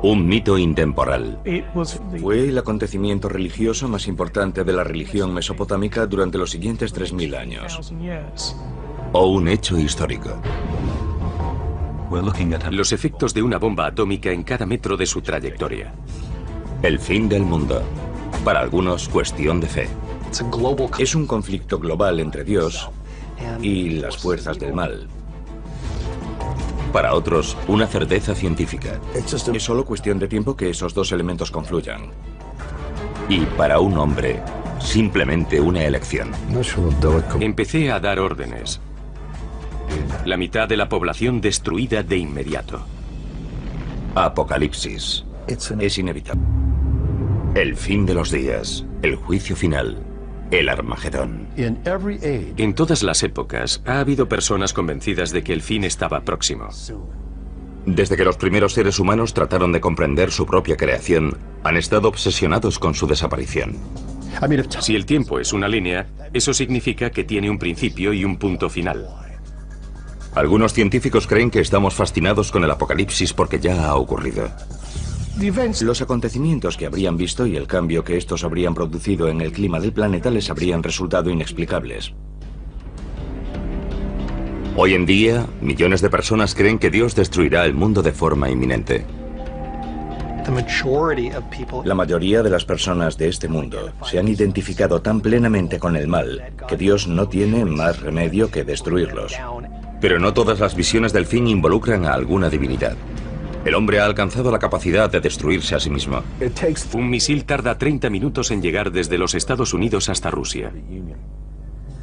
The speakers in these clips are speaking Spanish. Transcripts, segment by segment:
Un mito intemporal. Fue el acontecimiento religioso más importante de la religión mesopotámica durante los siguientes 3000 años. O un hecho histórico. Los efectos de una bomba atómica en cada metro de su trayectoria. El fin del mundo. Para algunos, cuestión de fe. Es un conflicto global entre Dios y las fuerzas del mal. Para otros, una certeza científica. Es solo cuestión de tiempo que esos dos elementos confluyan. Y para un hombre, simplemente una elección. Empecé a dar órdenes. La mitad de la población destruida de inmediato. Apocalipsis. Es inevitable. El fin de los días. El juicio final. El Armagedón. En todas las épocas ha habido personas convencidas de que el fin estaba próximo. Desde que los primeros seres humanos trataron de comprender su propia creación, han estado obsesionados con su desaparición. Si el tiempo es una línea, eso significa que tiene un principio y un punto final. Algunos científicos creen que estamos fascinados con el apocalipsis porque ya ha ocurrido. Los acontecimientos que habrían visto y el cambio que estos habrían producido en el clima del planeta les habrían resultado inexplicables. Hoy en día, millones de personas creen que Dios destruirá el mundo de forma inminente. La mayoría de las personas de este mundo se han identificado tan plenamente con el mal que Dios no tiene más remedio que destruirlos. Pero no todas las visiones del fin involucran a alguna divinidad. El hombre ha alcanzado la capacidad de destruirse a sí mismo. Un misil tarda 30 minutos en llegar desde los Estados Unidos hasta Rusia.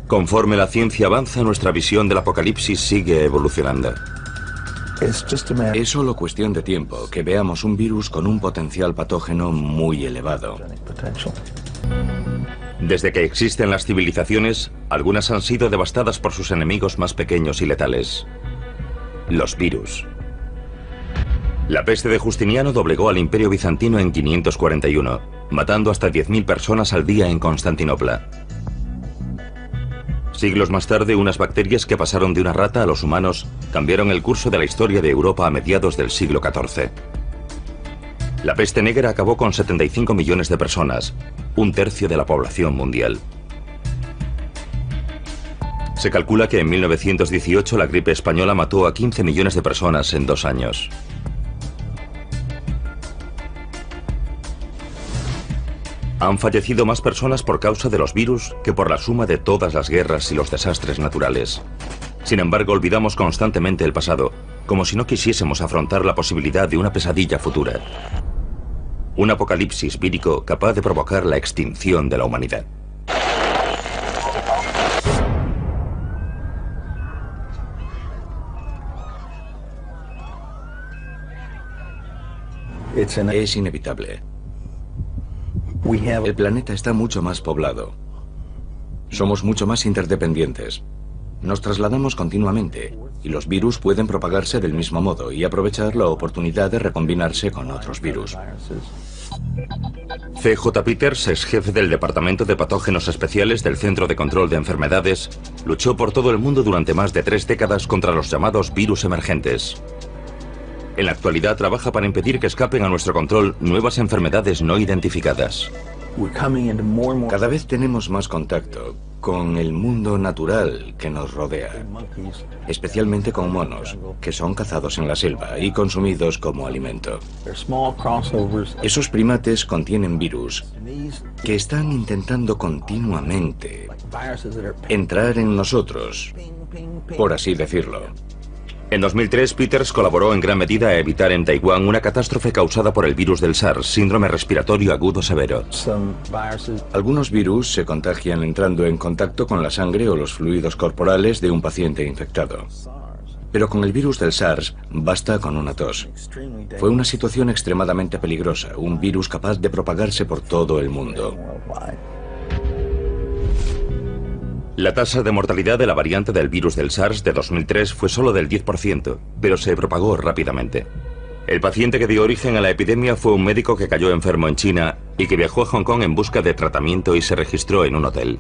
Conforme la ciencia avanza, nuestra visión del apocalipsis sigue evolucionando. Es solo cuestión de tiempo que veamos un virus con un potencial patógeno muy elevado. Desde que existen las civilizaciones, algunas han sido devastadas por sus enemigos más pequeños y letales. Los virus. La peste de Justiniano doblegó al Imperio Bizantino en 541, matando hasta 10.000 personas al día en Constantinopla. Siglos más tarde, unas bacterias que pasaron de una rata a los humanos cambiaron el curso de la historia de Europa a mediados del siglo XIV. La peste negra acabó con 75 millones de personas, un tercio de la población mundial. Se calcula que en 1918 la gripe española mató a 15 millones de personas en 2 años. Han fallecido más personas por causa de los virus que por la suma de todas las guerras y los desastres naturales. Sin embargo, olvidamos constantemente el pasado, como si no quisiésemos afrontar la posibilidad de una pesadilla futura. Un apocalipsis vírico capaz de provocar la extinción de la humanidad. Es inevitable. El planeta está mucho más poblado. Somos mucho más interdependientes. Nos trasladamos continuamente y los virus pueden propagarse del mismo modo y aprovechar la oportunidad de recombinarse con otros virus. C.J. Peters, ex jefe del Departamento de Patógenos Especiales del Centro de Control de Enfermedades, luchó por todo el mundo durante más de 3 décadas contra los llamados virus emergentes. En la actualidad trabaja para impedir que escapen a nuestro control nuevas enfermedades no identificadas. Cada vez tenemos más contacto con el mundo natural que nos rodea, especialmente con monos, que son cazados en la selva y consumidos como alimento. Esos primates contienen virus que están intentando continuamente entrar en nosotros, por así decirlo. En 2003, Peters colaboró en gran medida a evitar en Taiwán una catástrofe causada por el virus del SARS, síndrome respiratorio agudo severo. Algunos virus se contagian entrando en contacto con la sangre o los fluidos corporales de un paciente infectado. Pero con el virus del SARS basta con una tos. Fue una situación extremadamente peligrosa, un virus capaz de propagarse por todo el mundo. La tasa de mortalidad de la variante del virus del SARS de 2003 fue solo del 10%, pero se propagó rápidamente. El paciente que dio origen a la epidemia fue un médico que cayó enfermo en China y que viajó a Hong Kong en busca de tratamiento y se registró en un hotel.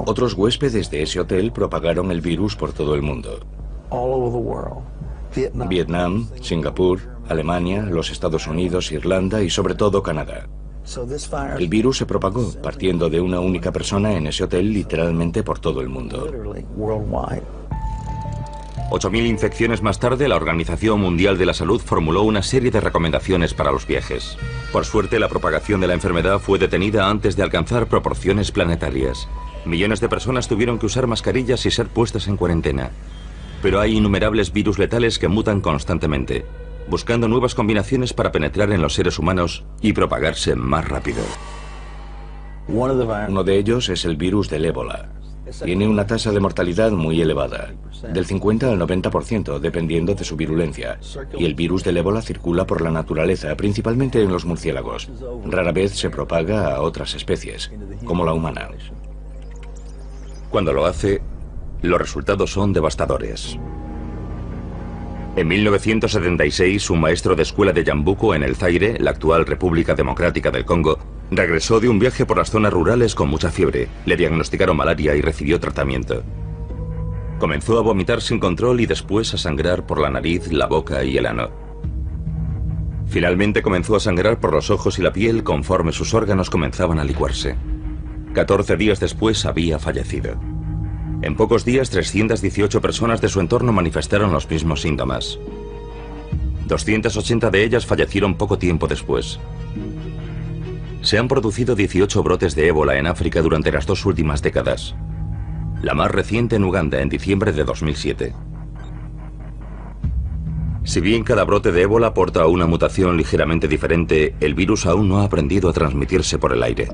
Otros huéspedes de ese hotel propagaron el virus por todo el mundo. Vietnam, Singapur, Alemania, los Estados Unidos, Irlanda y sobre todo Canadá. El virus se propagó partiendo de una única persona en ese hotel literalmente por todo el mundo. 8.000 infecciones más tarde, la Organización Mundial de la Salud formuló una serie de recomendaciones para los viajes. Por suerte, la propagación de la enfermedad fue detenida antes de alcanzar proporciones planetarias. Millones de personas tuvieron que usar mascarillas y ser puestas en cuarentena. Pero hay innumerables virus letales que mutan constantemente, buscando nuevas combinaciones para penetrar en los seres humanos y propagarse más rápido. Uno de ellos es el virus del ébola. Tiene una tasa de mortalidad muy elevada, del 50 al 90%, dependiendo de su virulencia. Y el virus del ébola circula por la naturaleza, principalmente en los murciélagos. Rara vez se propaga a otras especies, como la humana. Cuando lo hace, los resultados son devastadores. En 1976, un maestro de escuela de Yambuco, en el Zaire, la actual República Democrática del Congo, regresó de un viaje por las zonas rurales con mucha fiebre. Le diagnosticaron malaria y recibió tratamiento. Comenzó a vomitar sin control y después a sangrar por la nariz, la boca y el ano. Finalmente comenzó a sangrar por los ojos y la piel conforme sus órganos comenzaban a licuarse. 14 días después había fallecido. En pocos días, 318 personas de su entorno manifestaron los mismos síntomas. 280 de ellas fallecieron poco tiempo después. Se han producido 18 brotes de ébola en África durante las 2 últimas décadas. La más reciente en Uganda, en diciembre de 2007. Si bien cada brote de ébola aporta una mutación ligeramente diferente, el virus aún no ha aprendido a transmitirse por el aire.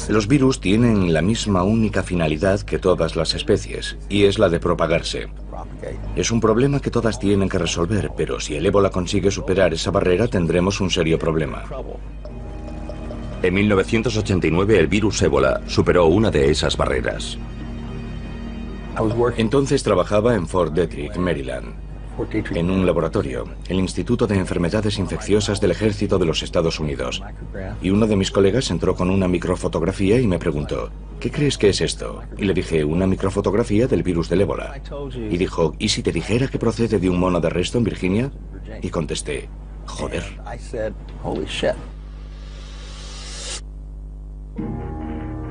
Los virus tienen la misma única finalidad que todas las especies, y es la de propagarse. Es un problema que todas tienen que resolver, pero si el ébola consigue superar esa barrera, tendremos un serio problema. En 1989, el virus ébola superó una de esas barreras. Entonces trabajaba en Fort Detrick, Maryland, en un laboratorio, el Instituto de Enfermedades Infecciosas del Ejército de los Estados Unidos. Y uno de mis colegas entró con una microfotografía y me preguntó, ¿qué crees que es esto? Y le dije, una microfotografía del virus del ébola. Y dijo, ¿y si te dijera que procede de un mono de arresto en Virginia? Y contesté, joder.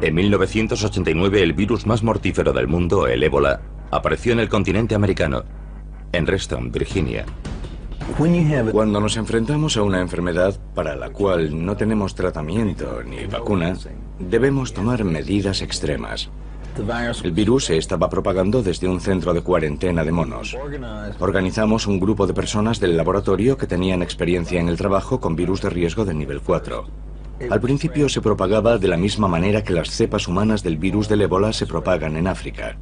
En 1989, el virus más mortífero del mundo, el ébola, apareció en el continente americano, en Reston, Virginia. Cuando nos enfrentamos a una enfermedad para la cual no tenemos tratamiento ni vacuna, debemos tomar medidas extremas. El virus se estaba propagando desde un centro de cuarentena de monos. Organizamos un grupo de personas del laboratorio que tenían experiencia en el trabajo con virus de riesgo de nivel 4. Al principio se propagaba de la misma manera que las cepas humanas del virus del ébola se propagan en África.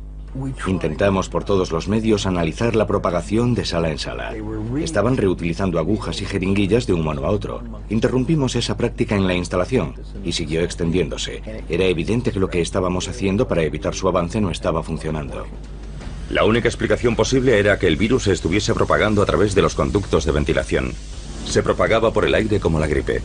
Intentamos por todos los medios analizar la propagación de sala en sala. Estaban reutilizando agujas y jeringuillas de un mono a otro. Interrumpimos esa práctica en la instalación y siguió extendiéndose. Era evidente que lo que estábamos haciendo para evitar su avance no estaba funcionando. La única explicación posible era que el virus se estuviese propagando a través de los conductos de ventilación. Se propagaba por el aire como la gripe.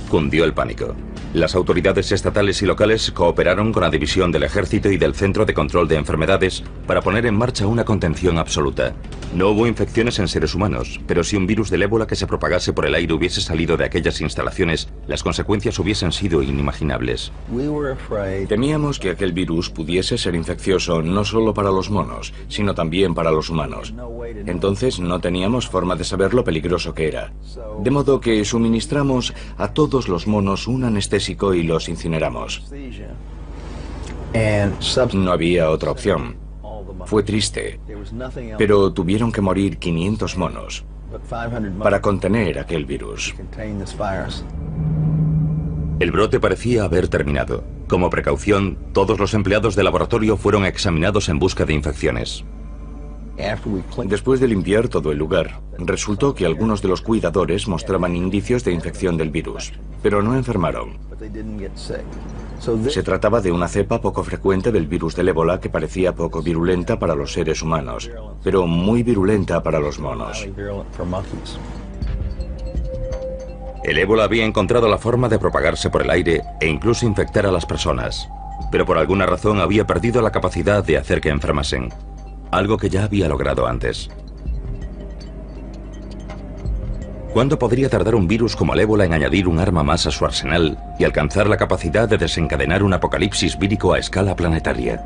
Cundió el pánico. Las autoridades estatales y locales cooperaron con la División del Ejército y del Centro de Control de Enfermedades para poner en marcha una contención absoluta. No hubo infecciones en seres humanos, pero si un virus del ébola que se propagase por el aire hubiese salido de aquellas instalaciones, las consecuencias hubiesen sido inimaginables. Temíamos que aquel virus pudiese ser infeccioso no solo para los monos, sino también para los humanos. Entonces no teníamos forma de saber lo peligroso que era. De modo que suministramos a todos los monos un anestésico y los incineramos. No había otra opción. Fue triste, pero tuvieron que morir 500 monos para contener aquel virus. El brote parecía haber terminado. Como precaución, todos los empleados del laboratorio fueron examinados en busca de infecciones. Después de limpiar todo el lugar, resultó que algunos de los cuidadores mostraban indicios de infección del virus, pero no enfermaron. Se trataba de una cepa poco frecuente del virus del ébola que parecía poco virulenta para los seres humanos, pero muy virulenta para los monos. El ébola había encontrado la forma de propagarse por el aire e incluso infectar a las personas, pero por alguna razón había perdido la capacidad de hacer que enfermasen, algo que ya había logrado antes. ¿Cuándo podría tardar un virus como el ébola en añadir un arma más a su arsenal y alcanzar la capacidad de desencadenar un apocalipsis vírico a escala planetaria?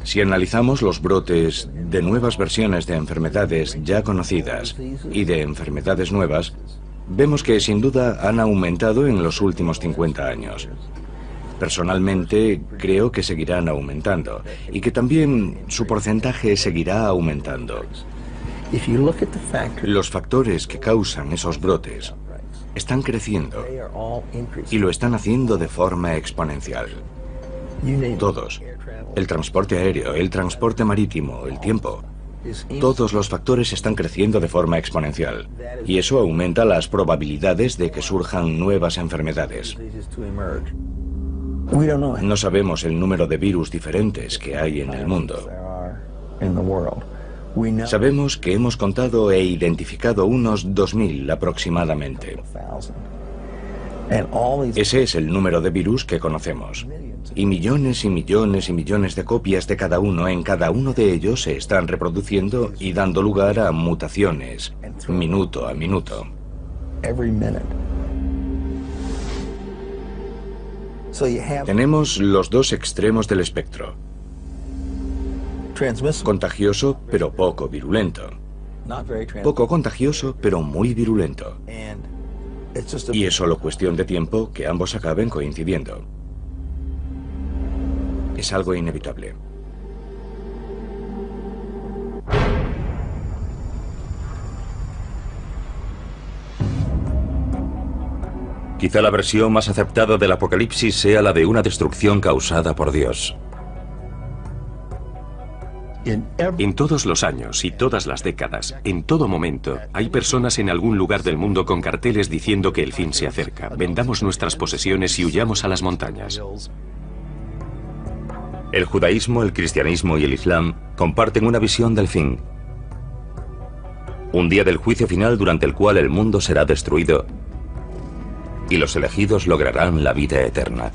Si analizamos los brotes de nuevas versiones de enfermedades ya conocidas y de enfermedades nuevas, vemos que sin duda han aumentado en los últimos 50 años. Personalmente, creo que seguirán aumentando y que también su porcentaje seguirá aumentando. Los factores que causan esos brotes están creciendo y lo están haciendo de forma exponencial. Todos. El transporte aéreo, el transporte marítimo, el tiempo. Todos los factores están creciendo de forma exponencial y eso aumenta las probabilidades de que surjan nuevas enfermedades. No sabemos el número de virus diferentes que hay en el mundo. Sabemos que hemos contado e identificado unos 2000 aproximadamente. Ese es el número de virus que conocemos. Y millones y millones y millones de copias de cada uno en cada uno de ellos se están reproduciendo y dando lugar a mutaciones, minuto a minuto. Tenemos los dos extremos del espectro. Contagioso, pero poco virulento. Poco contagioso, pero muy virulento. Y es solo cuestión de tiempo que ambos acaben coincidiendo. Es algo inevitable. Quizá la versión más aceptada del apocalipsis sea la de una destrucción causada por Dios. En todos los años y todas las décadas, en todo momento, hay personas en algún lugar del mundo con carteles diciendo que el fin se acerca. Vendamos nuestras posesiones y huyamos a las montañas. El judaísmo, el cristianismo y el islam comparten una visión del fin. Un día del juicio final durante el cual el mundo será destruido y los elegidos lograrán la vida eterna.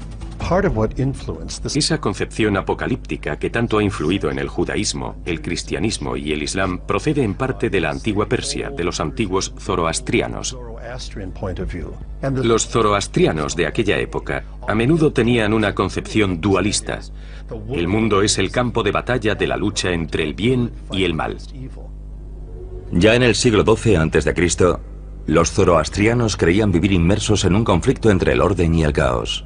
Esa concepción apocalíptica que tanto ha influido en el judaísmo, el cristianismo y el islam procede en parte de la antigua Persia, de los antiguos zoroastrianos. Los zoroastrianos de aquella época a menudo tenían una concepción dualista. El mundo es el campo de batalla de la lucha entre el bien y el mal. Ya en el siglo XII a.C., los zoroastrianos creían vivir inmersos en un conflicto entre el orden y el caos.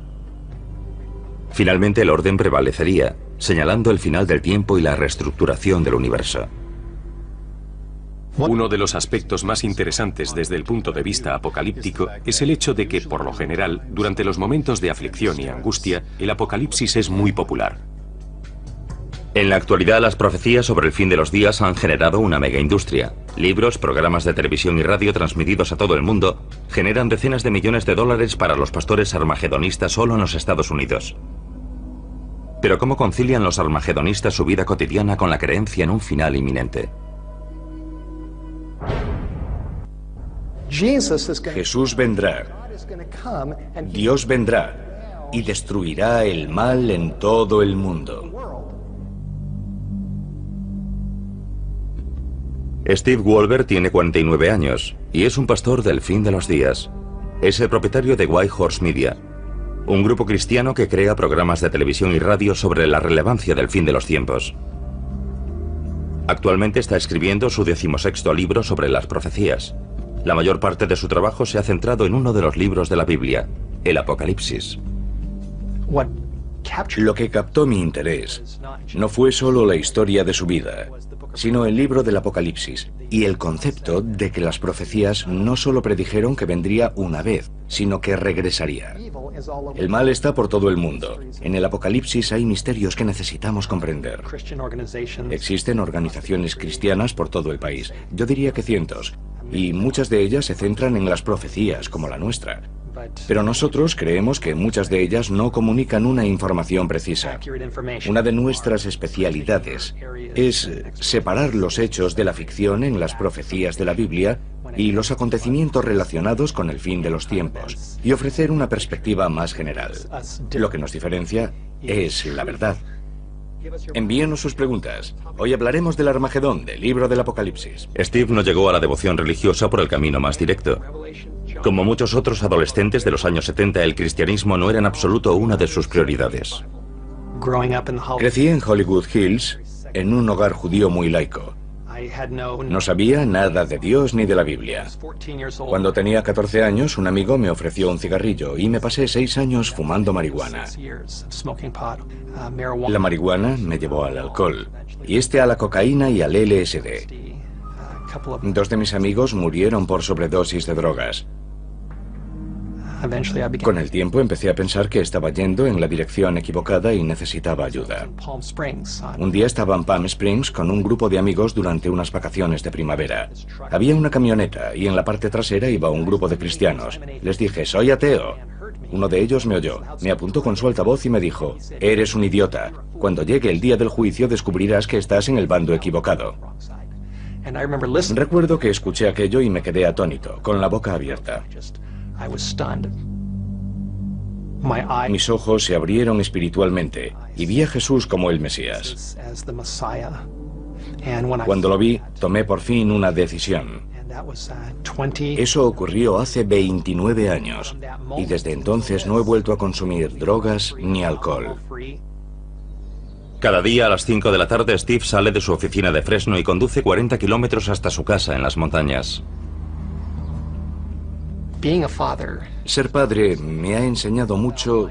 Finalmente el orden prevalecería, señalando el final del tiempo y la reestructuración del universo. Uno de los aspectos más interesantes desde el punto de vista apocalíptico es el hecho de que, por lo general, durante los momentos de aflicción y angustia, el apocalipsis es muy popular. En la actualidad, las profecías sobre el fin de los días han generado una megaindustria. Libros, programas de televisión y radio transmitidos a todo el mundo generan decenas de millones de dólares para los pastores armagedonistas solo en los Estados Unidos. Pero ¿cómo concilian los armagedonistas su vida cotidiana con la creencia en un final inminente? Jesús vendrá. Dios vendrá y destruirá el mal en todo el mundo. Steve Wolber tiene 49 años y es un pastor del fin de los días. Es el propietario de White Horse Media, un grupo cristiano que crea programas de televisión y radio sobre la relevancia del fin de los tiempos. Actualmente está escribiendo su 16º libro sobre las profecías. La mayor parte de su trabajo se ha centrado en uno de los libros de la Biblia, el Apocalipsis. Lo que captó mi interés no fue solo la historia de su vida, sino el libro del Apocalipsis y el concepto de que las profecías no solo predijeron que vendría una vez, sino que regresaría. El mal está por todo el mundo. En el Apocalipsis hay misterios que necesitamos comprender. Existen organizaciones cristianas por todo el país, yo diría que cientos, y muchas de ellas se centran en las profecías, como la nuestra. Pero nosotros creemos que muchas de ellas no comunican una información precisa. Una de nuestras especialidades es separar los hechos de la ficción en las profecías de la Biblia y los acontecimientos relacionados con el fin de los tiempos, y ofrecer una perspectiva más general. Lo que nos diferencia es la verdad. Envíenos sus preguntas. Hoy hablaremos del Armagedón, del libro del Apocalipsis. Steve no llegó a la devoción religiosa por el camino más directo. Como muchos otros adolescentes de los años 70, el cristianismo no era en absoluto una de sus prioridades. Crecí en Hollywood Hills, en un hogar judío muy laico. No sabía nada de Dios ni de la Biblia. Cuando tenía 14 años, un amigo me ofreció un cigarrillo y me pasé 6 años fumando marihuana. La marihuana me llevó al alcohol, y a la cocaína y al LSD. 2 de mis amigos murieron por sobredosis de drogas. Con el tiempo empecé a pensar que estaba yendo en la dirección equivocada y necesitaba ayuda. Un día estaba en Palm Springs con un grupo de amigos durante unas vacaciones de primavera. Había una camioneta y en la parte trasera iba un grupo de cristianos. Les dije, soy ateo. Uno de ellos me oyó, me apuntó con su altavoz y me dijo, eres un idiota. Cuando llegue el día del juicio descubrirás que estás en el bando equivocado. Recuerdo que escuché aquello y me quedé atónito, con la boca abierta. Mis ojos se abrieron espiritualmente y vi a Jesús como el Mesías. Cuando lo vi, tomé por fin una decisión. Eso ocurrió hace 29 años y desde entonces no he vuelto a consumir drogas ni alcohol. Cada día a las 5 de la tarde Steve sale de su oficina de Fresno y conduce 40 kilómetros hasta su casa en las montañas. Ser padre me ha enseñado mucho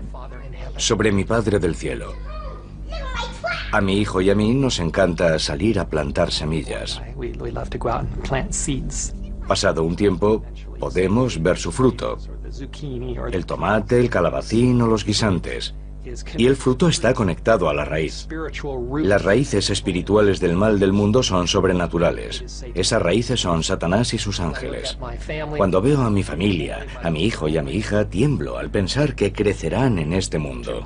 sobre mi Padre del Cielo. A mi hijo y a mí nos encanta salir a plantar semillas. Pasado un tiempo, podemos ver su fruto. El tomate, el calabacín o los guisantes. Y el fruto está conectado a la raíz. Las raíces espirituales del mal del mundo son sobrenaturales. Esas raíces son Satanás y sus ángeles. Cuando veo a mi familia, a mi hijo y a mi hija, tiemblo al pensar que crecerán en este mundo.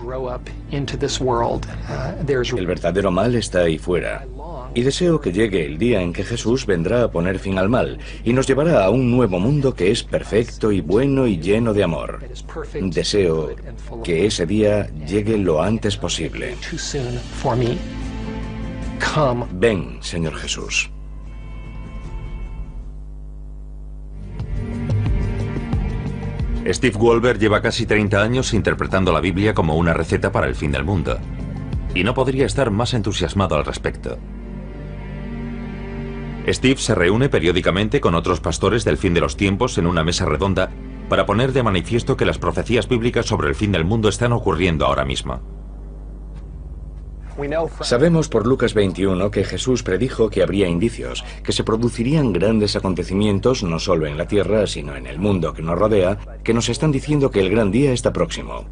El verdadero mal está ahí fuera. Y deseo que llegue el día en que Jesús vendrá a poner fin al mal y nos llevará a un nuevo mundo que es perfecto y bueno y lleno de amor. Deseo que ese día llegue lo antes posible. Ven, Señor Jesús. Steve Wolber lleva casi 30 años interpretando la Biblia como una receta para el fin del mundo. Y no podría estar más entusiasmado al respecto. Steve se reúne periódicamente con otros pastores del fin de los tiempos en una mesa redonda para poner de manifiesto que las profecías bíblicas sobre el fin del mundo están ocurriendo ahora mismo. Sabemos por Lucas 21 que Jesús predijo que habría indicios, que se producirían grandes acontecimientos no solo en la tierra, sino en el mundo que nos rodea, que nos están diciendo que el gran día está próximo.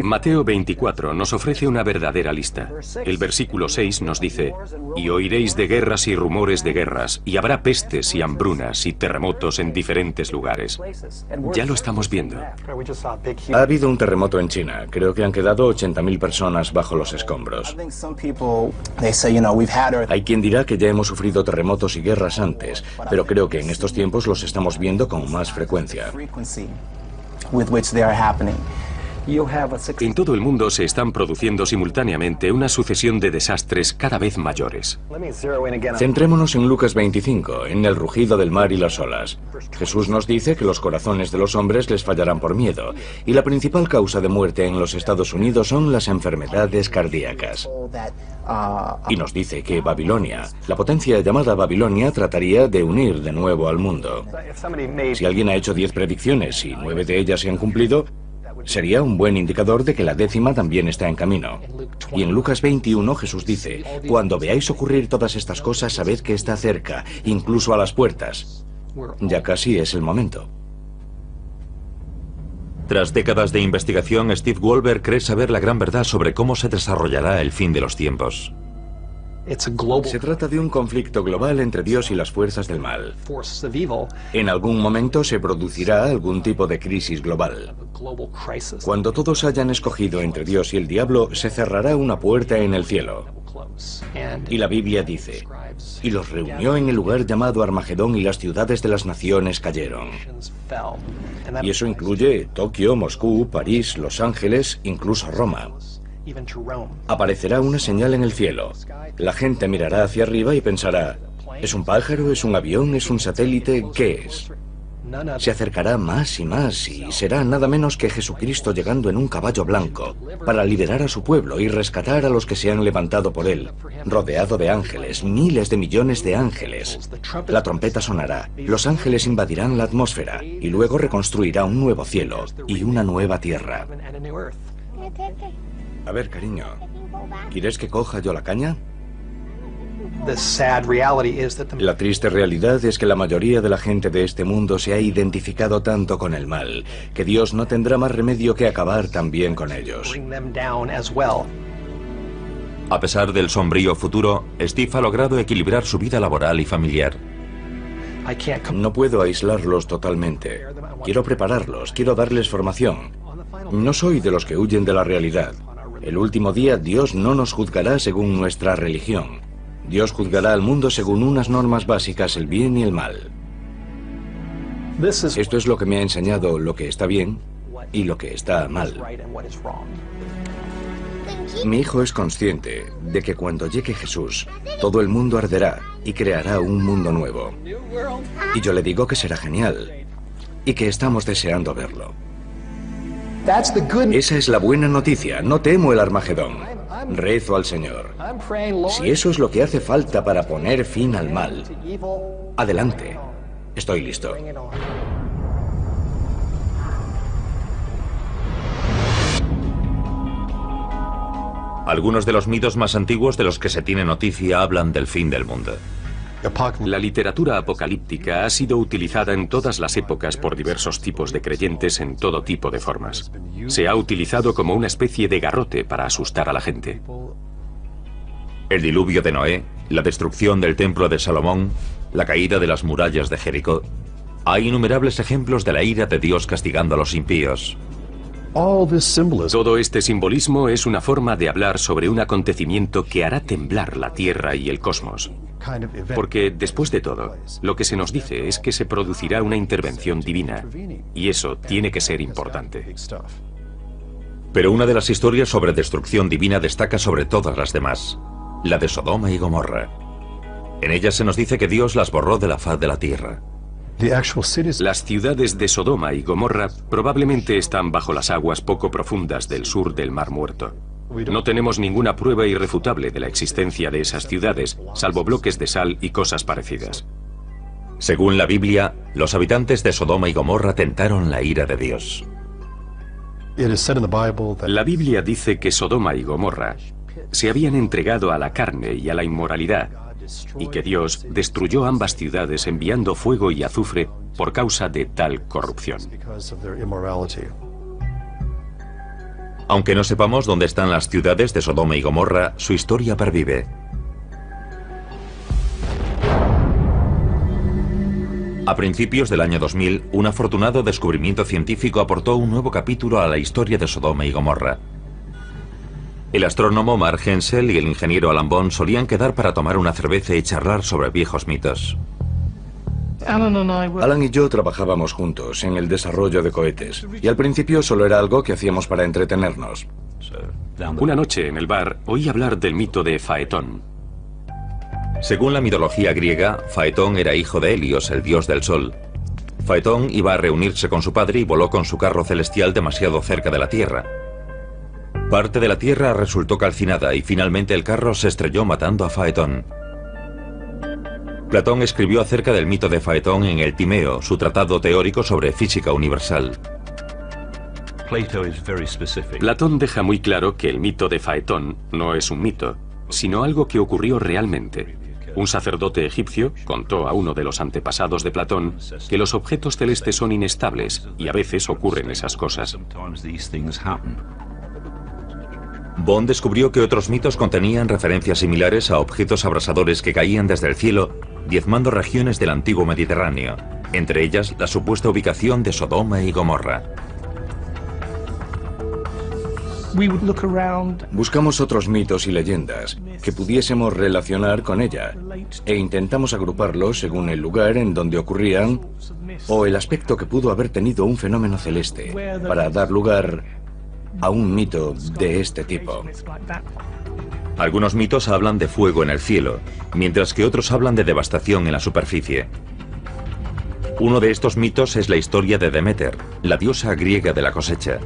Mateo 24 nos ofrece una verdadera lista. El versículo 6 nos dice, y oiréis de guerras y rumores de guerras, y habrá pestes y hambrunas y terremotos en diferentes lugares. Ya lo estamos viendo. Ha habido un terremoto en China. Creo que han quedado 80.000 personas bajo los escombros. Hay quien dirá que ya hemos sufrido terremotos y guerras antes, pero creo que en estos tiempos los estamos viendo con más frecuencia. En todo el mundo se están produciendo simultáneamente una sucesión de desastres cada vez mayores. Centrémonos en Lucas 25, en el rugido del mar y las olas. Jesús nos dice que los corazones de los hombres les fallarán por miedo, y la principal causa de muerte en los Estados Unidos son las enfermedades cardíacas. Y nos dice que Babilonia, la potencia llamada Babilonia, trataría de unir de nuevo al mundo. Si alguien ha hecho 10 predicciones y 9 de ellas se han cumplido, sería un buen indicador de que la 10ª también está en camino. Y en Lucas 21 Jesús dice, cuando veáis ocurrir todas estas cosas, sabed que está cerca, incluso a las puertas. Ya casi es el momento. Tras décadas de investigación, Steve Wolber cree saber la gran verdad sobre cómo se desarrollará el fin de los tiempos. Se trata de un conflicto global entre Dios y las fuerzas del mal. En algún momento se producirá algún tipo de crisis global. Cuando todos hayan escogido entre Dios y el diablo, se cerrará una puerta en el cielo. Y la Biblia dice, y los reunió en el lugar llamado Armagedón y las ciudades de las naciones cayeron. Y eso incluye Tokio, Moscú, París, Los Ángeles, incluso Roma. Aparecerá una señal en el cielo. La gente mirará hacia arriba y pensará, ¿es un pájaro? ¿Es un avión? ¿Es un satélite? ¿Qué es? Se acercará más y más y será nada menos que Jesucristo llegando en un caballo blanco para liberar a su pueblo y rescatar a los que se han levantado por él, rodeado de ángeles, miles de millones de ángeles. La trompeta sonará, los ángeles invadirán la atmósfera y luego reconstruirá un nuevo cielo y una nueva tierra. A ver, cariño, ¿quieres que coja yo la caña? La triste realidad es que la mayoría de la gente de este mundo se ha identificado tanto con el mal, que Dios no tendrá más remedio que acabar también con ellos. A pesar del sombrío futuro, Steve ha logrado equilibrar su vida laboral y familiar. No puedo aislarlos totalmente. Quiero prepararlos, quiero darles formación. No soy de los que huyen de la realidad. El último día Dios no nos juzgará según nuestra religión. Dios juzgará al mundo según unas normas básicas, el bien y el mal. Esto es lo que me ha enseñado lo que está bien y lo que está mal. Mi hijo es consciente de que cuando llegue Jesús, todo el mundo arderá y creará un mundo nuevo. Y yo le digo que será genial y que estamos deseando verlo. Esa es la buena noticia. No temo el Armagedón. Rezo al Señor. Si eso es lo que hace falta para poner fin al mal, adelante. Estoy listo. Algunos de los mitos más antiguos de los que se tiene noticia hablan del fin del mundo. La literatura apocalíptica ha sido utilizada en todas las épocas por diversos tipos de creyentes en todo tipo de formas. Se ha utilizado como una especie de garrote para asustar a la gente. El diluvio de Noé, la destrucción del templo de Salomón, la caída de las murallas de Jericó. Hay innumerables ejemplos de la ira de Dios castigando a los impíos. Todo este simbolismo es una forma de hablar sobre un acontecimiento que hará temblar la Tierra y el cosmos. Porque, después de todo, lo que se nos dice es que se producirá una intervención divina, y eso tiene que ser importante. Pero una de las historias sobre destrucción divina destaca sobre todas las demás, la de Sodoma y Gomorra. En ella se nos dice que Dios las borró de la faz de la tierra. Las ciudades de Sodoma y Gomorra probablemente están bajo las aguas poco profundas del sur del Mar Muerto. No tenemos ninguna prueba irrefutable de la existencia de esas ciudades, salvo bloques de sal y cosas parecidas. Según la Biblia, los habitantes de Sodoma y Gomorra tentaron la ira de Dios. La Biblia dice que Sodoma y Gomorra se habían entregado a la carne y a la inmoralidad, y que Dios destruyó ambas ciudades enviando fuego y azufre por causa de tal corrupción. Aunque no sepamos dónde están las ciudades de Sodoma y Gomorra, su historia pervive. A principios del año 2000, un afortunado descubrimiento científico aportó un nuevo capítulo a la historia de Sodoma y Gomorra. El astrónomo Mark Hensel y el ingeniero Alan Bond solían quedar para tomar una cerveza y charlar sobre viejos mitos. Alan y yo trabajábamos juntos en el desarrollo de cohetes, y al principio solo era algo que hacíamos para entretenernos. Una noche en el bar oí hablar del mito de Faetón. Según la mitología griega, Faetón era hijo de Helios, el dios del sol. Faetón iba a reunirse con su padre y voló con su carro celestial demasiado cerca de la Tierra. Parte de la Tierra resultó calcinada y finalmente el carro se estrelló matando a Faetón. Platón escribió acerca del mito de Faetón en el Timeo, su tratado teórico sobre física universal. Platón deja muy claro que el mito de Faetón no es un mito, sino algo que ocurrió realmente. Un sacerdote egipcio contó a uno de los antepasados de Platón que los objetos celestes son inestables y a veces ocurren esas cosas. Bond descubrió que otros mitos contenían referencias similares a objetos abrasadores que caían desde el cielo, diezmando regiones del antiguo Mediterráneo, entre ellas la supuesta ubicación de Sodoma y Gomorra. Buscamos otros mitos y leyendas que pudiésemos relacionar con ella e intentamos agruparlos según el lugar en donde ocurrían o el aspecto que pudo haber tenido un fenómeno celeste para dar lugar a un mito de este tipo. Algunos mitos hablan de fuego en el cielo, mientras que otros hablan de devastación en la superficie. Uno de estos mitos es la historia de Deméter, la diosa griega de la cosecha.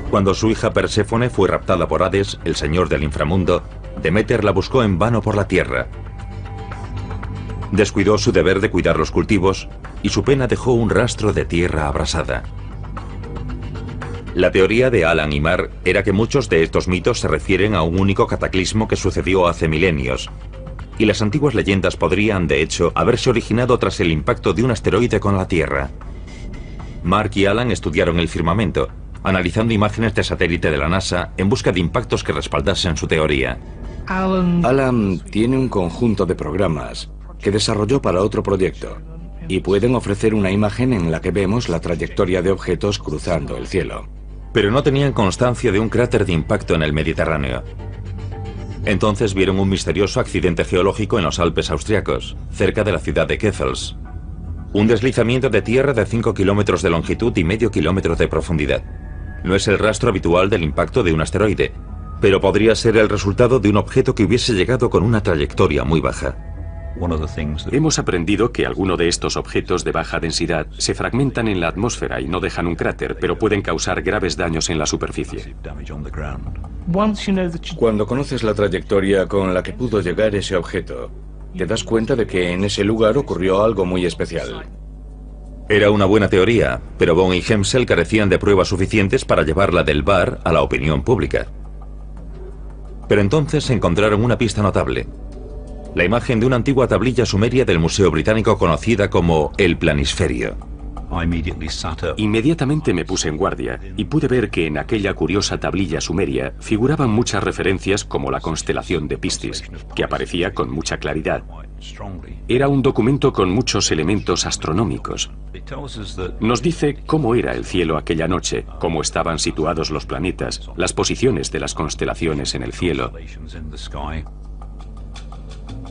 Cuando su hija Perséfone fue raptada por Hades, el señor del inframundo, Deméter la buscó en vano por la tierra. Descuidó su deber de cuidar los cultivos y su pena dejó un rastro de tierra abrasada. La teoría de Alan y Marr era que muchos de estos mitos se refieren a un único cataclismo que sucedió hace milenios, y las antiguas leyendas podrían, de hecho, haberse originado tras el impacto de un asteroide con la Tierra. Mark y Alan estudiaron el firmamento, analizando imágenes de satélite de la NASA en busca de impactos que respaldasen su teoría. Alan tiene un conjunto de programas que desarrolló para otro proyecto, y pueden ofrecer una imagen en la que vemos la trayectoria de objetos cruzando el cielo. Pero no tenían constancia de un cráter de impacto en el Mediterráneo. Entonces vieron un misterioso accidente geológico en los Alpes austriacos, cerca de la ciudad de Kessels. Un deslizamiento de tierra de 5 kilómetros de longitud y medio kilómetro de profundidad. No es el rastro habitual del impacto de un asteroide, pero podría ser el resultado de un objeto que hubiese llegado con una trayectoria muy baja. Hemos aprendido que algunos de estos objetos de baja densidad se fragmentan en la atmósfera y no dejan un cráter, pero pueden causar graves daños en la superficie. Cuando conoces la trayectoria con la que pudo llegar ese objeto, te das cuenta de que en ese lugar ocurrió algo muy especial. Era una buena teoría, pero Bond y Hemsel carecían de pruebas suficientes para llevarla del bar a la opinión pública. Pero entonces encontraron una pista notable. La imagen de una antigua tablilla sumeria del Museo Británico conocida como el Planisferio. Inmediatamente me puse en guardia y pude ver que en aquella curiosa tablilla sumeria figuraban muchas referencias como la constelación de Piscis, que aparecía con mucha claridad. Era un documento con muchos elementos astronómicos. Nos dice cómo era el cielo aquella noche, cómo estaban situados los planetas, las posiciones de las constelaciones en el cielo.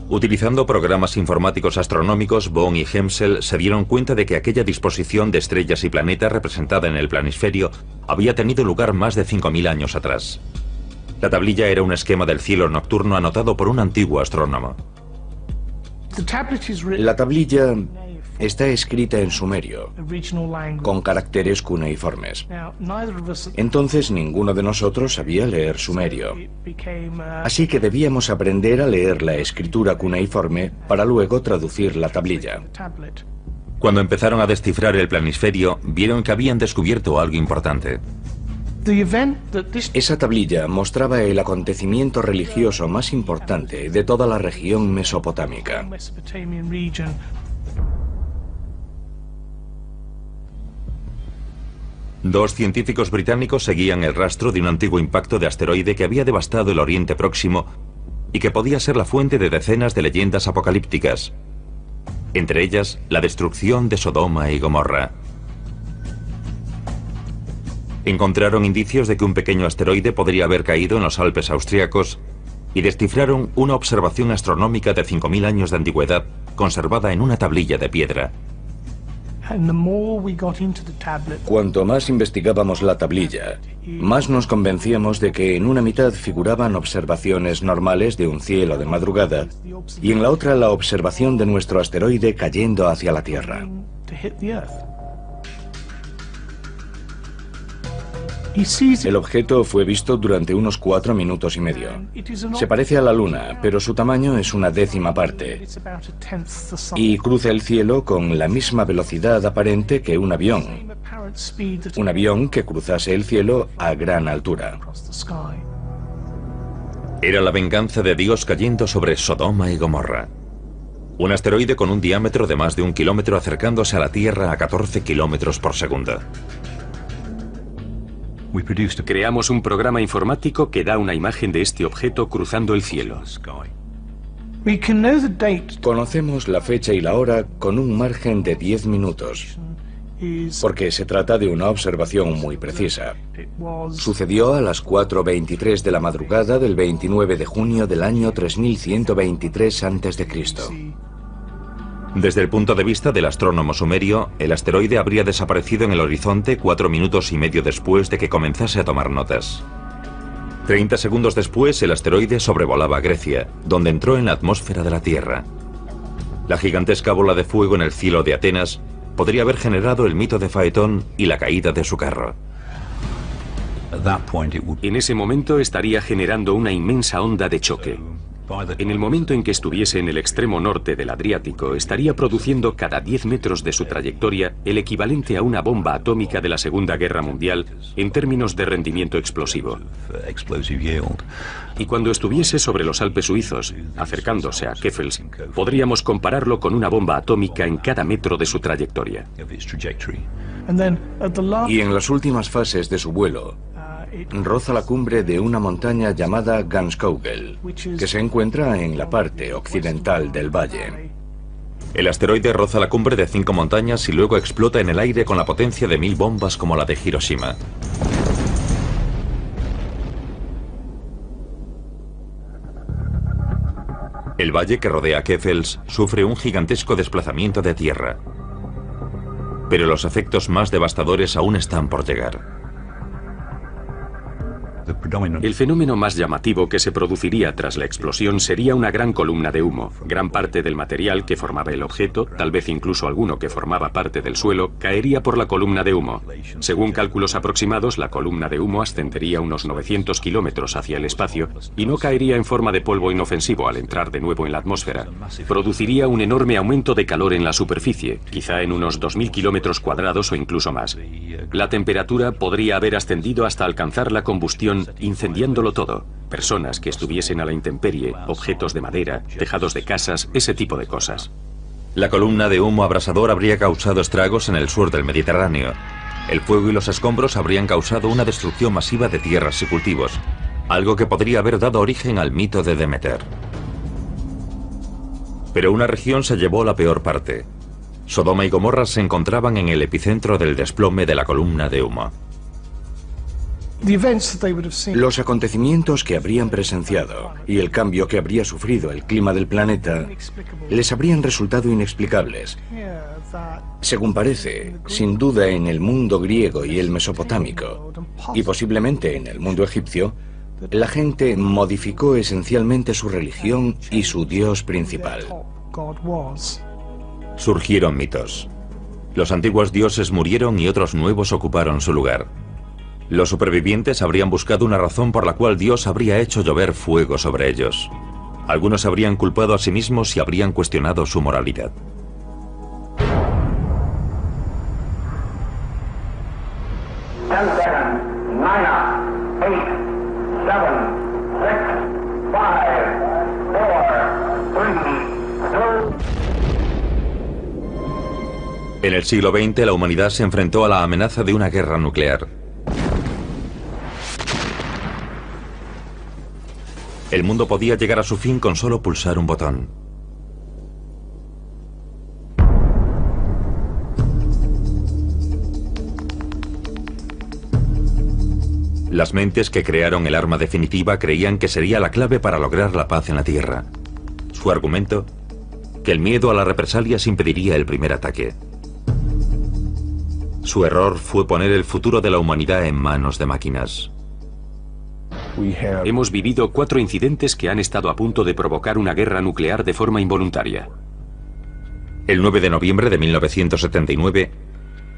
Utilizando programas informáticos astronómicos, Bond y Hemsel se dieron cuenta de que aquella disposición de estrellas y planetas representada en el planisferio había tenido lugar más de 5.000 años atrás. La tablilla era un esquema del cielo nocturno anotado por un antiguo astrónomo. La tablilla está escrita en sumerio, con caracteres cuneiformes. Entonces ninguno de nosotros sabía leer sumerio. Así que debíamos aprender a leer la escritura cuneiforme para luego traducir la tablilla. Cuando empezaron a descifrar el planisferio, vieron que habían descubierto algo importante. Esa tablilla mostraba el acontecimiento religioso más importante de toda la región mesopotámica. Dos científicos británicos seguían el rastro de un antiguo impacto de asteroide que había devastado el Oriente Próximo y que podía ser la fuente de decenas de leyendas apocalípticas, entre ellas la destrucción de Sodoma y Gomorra. Encontraron indicios de que un pequeño asteroide podría haber caído en los Alpes austríacos y descifraron una observación astronómica de 5.000 años de antigüedad conservada en una tablilla de piedra. Cuanto más investigábamos la tablilla, más nos convencíamos de que en una mitad figuraban observaciones normales de un cielo de madrugada y en la otra la observación de nuestro asteroide cayendo hacia la Tierra. El objeto fue visto durante unos 4 minutos y medio. Se parece a la Luna, pero su tamaño es una décima parte. Y cruza el cielo con la misma velocidad aparente que un avión. Un avión que cruzase el cielo a gran altura. Era la venganza de Dios cayendo sobre Sodoma y Gomorra. Un asteroide con un diámetro de más de 1 kilómetro acercándose a la Tierra a 14 kilómetros por segundo. Creamos un programa informático que da una imagen de este objeto cruzando el cielo. Conocemos la fecha y la hora con un margen de 10 minutos, porque se trata de una observación muy precisa. Sucedió a las 4:23 de la madrugada del 29 de junio del año 3123 a.C. Desde el punto de vista del astrónomo sumerio, el asteroide habría desaparecido en el horizonte 4 minutos y medio después de que comenzase a tomar notas. 30 segundos después, el asteroide sobrevolaba Grecia, donde entró en la atmósfera de la Tierra. La gigantesca bola de fuego en el cielo de Atenas podría haber generado el mito de Faetón y la caída de su carro. En ese momento estaría generando una inmensa onda de choque. En el momento en que estuviese en el extremo norte del Adriático, estaría produciendo cada 10 metros de su trayectoria el equivalente a una bomba atómica de la Segunda Guerra Mundial en términos de rendimiento explosivo. Y cuando estuviese sobre los Alpes suizos, acercándose a Keffels, podríamos compararlo con una bomba atómica en cada metro de su trayectoria. Y en las últimas fases de su vuelo, roza la cumbre de una montaña llamada Ganskogel, que se encuentra en la parte occidental del valle. El asteroide roza la cumbre de 5 montañas y luego explota en el aire con la potencia de 1000 bombas como la de Hiroshima. El valle que rodea Keffels sufre un gigantesco desplazamiento de tierra. Pero los efectos más devastadores aún están por llegar. El fenómeno más llamativo que se produciría tras la explosión sería una gran columna de humo. Gran parte del material que formaba el objeto, tal vez incluso alguno que formaba parte del suelo, caería por la columna de humo. Según cálculos aproximados, la columna de humo ascendería unos 900 kilómetros hacia el espacio y no caería en forma de polvo inofensivo al entrar de nuevo en la atmósfera. Produciría un enorme aumento de calor en la superficie, quizá en unos 2000 kilómetros cuadrados o incluso más. La temperatura podría haber ascendido hasta alcanzar la combustión, incendiándolo todo. Personas que estuviesen a la intemperie, objetos de madera, tejados de casas, ese tipo de cosas. La columna de humo abrasador habría causado estragos en el sur del Mediterráneo. El fuego y los escombros habrían causado una destrucción masiva de tierras y cultivos, algo que podría haber dado origen al mito de Demeter. Pero una región se llevó la peor parte. Sodoma y Gomorra se encontraban en el epicentro del desplome de la columna de humo. Los acontecimientos que habrían presenciado y el cambio que habría sufrido el clima del planeta les habrían resultado inexplicables. Según parece, sin duda en el mundo griego y el mesopotámico, y posiblemente en el mundo egipcio, la gente modificó esencialmente su religión y su dios principal. Surgieron mitos. Los antiguos dioses murieron y otros nuevos ocuparon su lugar. Los supervivientes habrían buscado una razón por la cual Dios habría hecho llover fuego sobre ellos. Algunos habrían culpado a sí mismos y habrían cuestionado su moralidad. En el siglo XX, la humanidad se enfrentó a la amenaza de una guerra nuclear. El mundo podía llegar a su fin con solo pulsar un botón. Las mentes que crearon el arma definitiva creían que sería la clave para lograr la paz en la Tierra. Su argumento, que el miedo a las represalias impediría el primer ataque. Su error fue poner el futuro de la humanidad en manos de máquinas. Hemos vivido 4 incidentes que han estado a punto de provocar una guerra nuclear de forma involuntaria. El 9 de noviembre de 1979,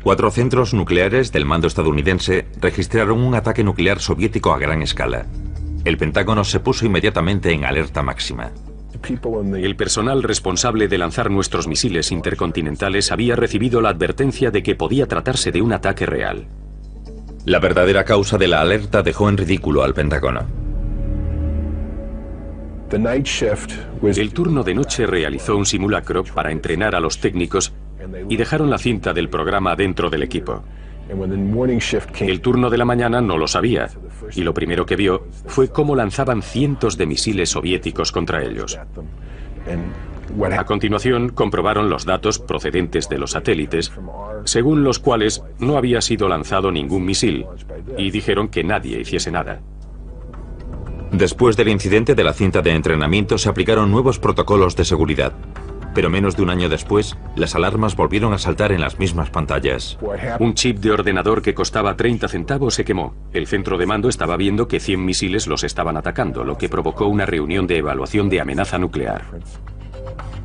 4 centros nucleares del mando estadounidense registraron un ataque nuclear soviético a gran escala. El Pentágono se puso inmediatamente en alerta máxima. El personal responsable de lanzar nuestros misiles intercontinentales había recibido la advertencia de que podía tratarse de un ataque real. La verdadera causa de la alerta dejó en ridículo al Pentágono. El turno de noche realizó un simulacro para entrenar a los técnicos y dejaron la cinta del programa dentro del equipo. El turno de la mañana no lo sabía, y lo primero que vio fue cómo lanzaban cientos de misiles soviéticos contra ellos. A continuación, comprobaron los datos procedentes de los satélites, según los cuales no había sido lanzado ningún misil, y dijeron que nadie hiciese nada. Después del incidente de la cinta de entrenamiento, se aplicaron nuevos protocolos de seguridad. Pero menos de un año después, las alarmas volvieron a saltar en las mismas pantallas. Un chip de ordenador que costaba 30 centavos se quemó. El centro de mando estaba viendo que 100 misiles los estaban atacando, lo que provocó una reunión de evaluación de amenaza nuclear.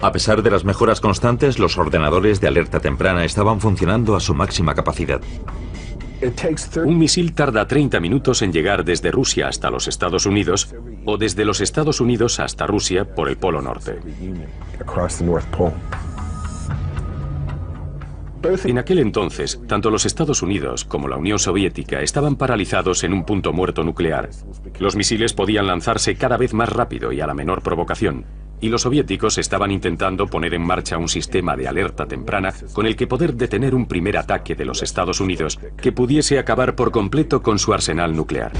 A pesar de las mejoras constantes, los ordenadores de alerta temprana estaban funcionando a su máxima capacidad. Un misil tarda 30 minutos en llegar desde Rusia hasta los Estados Unidos o desde los Estados Unidos hasta Rusia por el Polo Norte. En aquel entonces, tanto los Estados Unidos como la Unión Soviética estaban paralizados en un punto muerto nuclear. Los misiles podían lanzarse cada vez más rápido y a la menor provocación, y los soviéticos estaban intentando poner en marcha un sistema de alerta temprana con el que poder detener un primer ataque de los Estados Unidos que pudiese acabar por completo con su arsenal nuclear.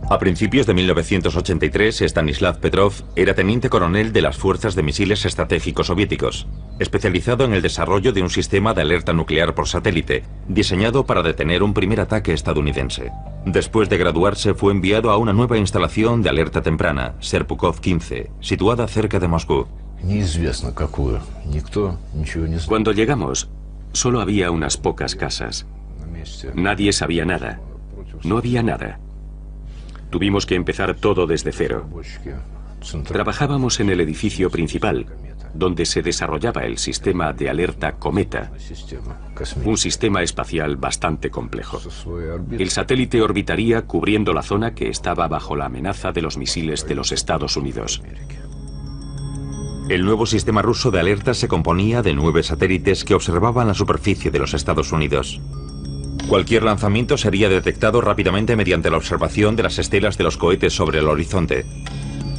A principios de 1983, Stanislav Petrov era teniente coronel de las Fuerzas de Misiles Estratégicos Soviéticos, especializado en el desarrollo de un sistema de alerta nuclear por satélite, diseñado para detener un primer ataque estadounidense. Después de graduarse, fue enviado a una nueva instalación de alerta temprana, Serpukhov 15, situada cerca de Moscú. Cuando llegamos, solo había unas pocas casas. Nadie sabía nada. No había nada. Tuvimos que empezar todo desde cero. Trabajábamos en el edificio principal, donde se desarrollaba el sistema de alerta Cometa, un sistema espacial bastante complejo. El satélite orbitaría cubriendo la zona que estaba bajo la amenaza de los misiles de los Estados Unidos. El nuevo sistema ruso de alerta se componía de 9 satélites que observaban la superficie de los Estados Unidos. Cualquier lanzamiento sería detectado rápidamente mediante la observación de las estelas de los cohetes sobre el horizonte.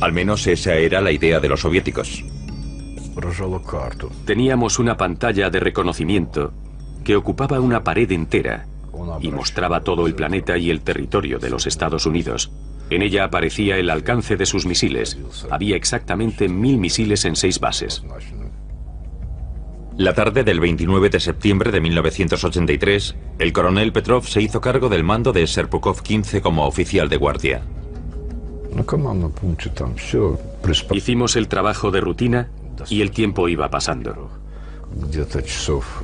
Al menos esa era la idea de los soviéticos. Teníamos una pantalla de reconocimiento que ocupaba una pared entera y mostraba todo el planeta y el territorio de los Estados Unidos. En ella aparecía el alcance de sus misiles. Había exactamente 1000 misiles en 6 bases. La tarde del 29 de septiembre de 1983, el coronel Petrov se hizo cargo del mando de Serpukhov 15 como oficial de guardia. Hicimos el trabajo de rutina y el tiempo iba pasando.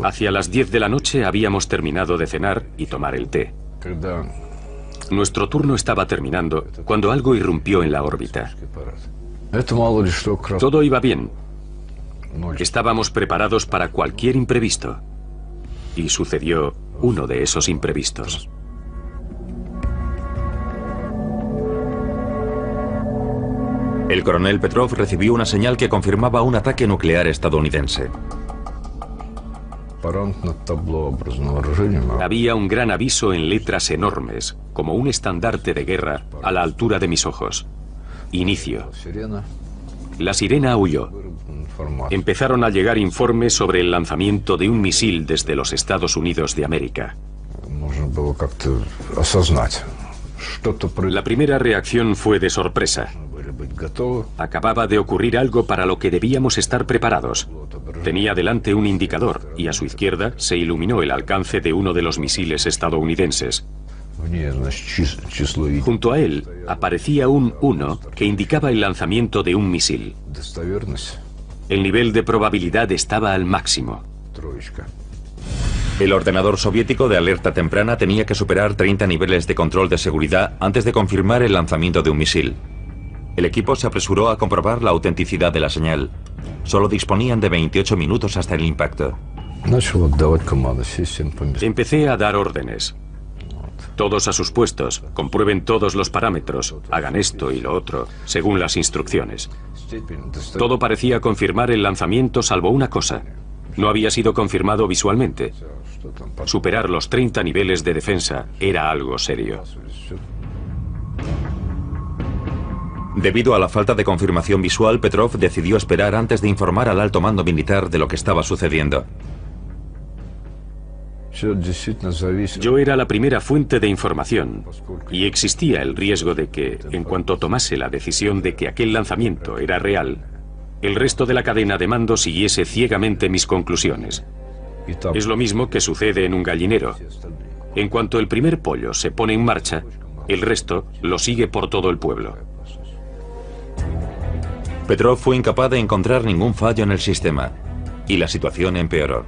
Hacia las 10 de la noche habíamos terminado de cenar y tomar el té. Nuestro turno estaba terminando cuando algo irrumpió en la órbita. Todo iba bien. Estábamos preparados para cualquier imprevisto. Y sucedió uno de esos imprevistos. El coronel Petrov recibió una señal que confirmaba un ataque nuclear estadounidense. Había un gran aviso en letras enormes, como un estandarte de guerra, a la altura de mis ojos. Inicio. La sirena aulló. Empezaron a llegar informes sobre el lanzamiento de un misil desde los Estados Unidos de América. La primera reacción fue de sorpresa. Acababa de ocurrir algo para lo que debíamos estar preparados. Tenía delante un indicador y a su izquierda se iluminó el alcance de uno de los misiles estadounidenses. Junto a él aparecía un 1 que indicaba el lanzamiento de un misil. El nivel de probabilidad estaba al máximo. El ordenador soviético de alerta temprana tenía que superar 30 niveles de control de seguridad antes de confirmar el lanzamiento de un misil. El equipo se apresuró a comprobar la autenticidad de la señal. Solo disponían de 28 minutos hasta el impacto. Empecé a dar órdenes. Todos a sus puestos, comprueben todos los parámetros, hagan esto y lo otro, según las instrucciones. Todo parecía confirmar el lanzamiento salvo una cosa. No había sido confirmado visualmente. Superar los 30 niveles de defensa era algo serio. Debido a la falta de confirmación visual, Petrov decidió esperar antes de informar al alto mando militar de lo que estaba sucediendo. Yo era la primera fuente de información y existía el riesgo de que, en cuanto tomase la decisión de que aquel lanzamiento era real, el resto de la cadena de mando siguiese ciegamente mis conclusiones. Es lo mismo que sucede en un gallinero. En cuanto el primer pollo se pone en marcha, el resto lo sigue por todo el pueblo. Petrov fue incapaz de encontrar ningún fallo en el sistema y la situación empeoró.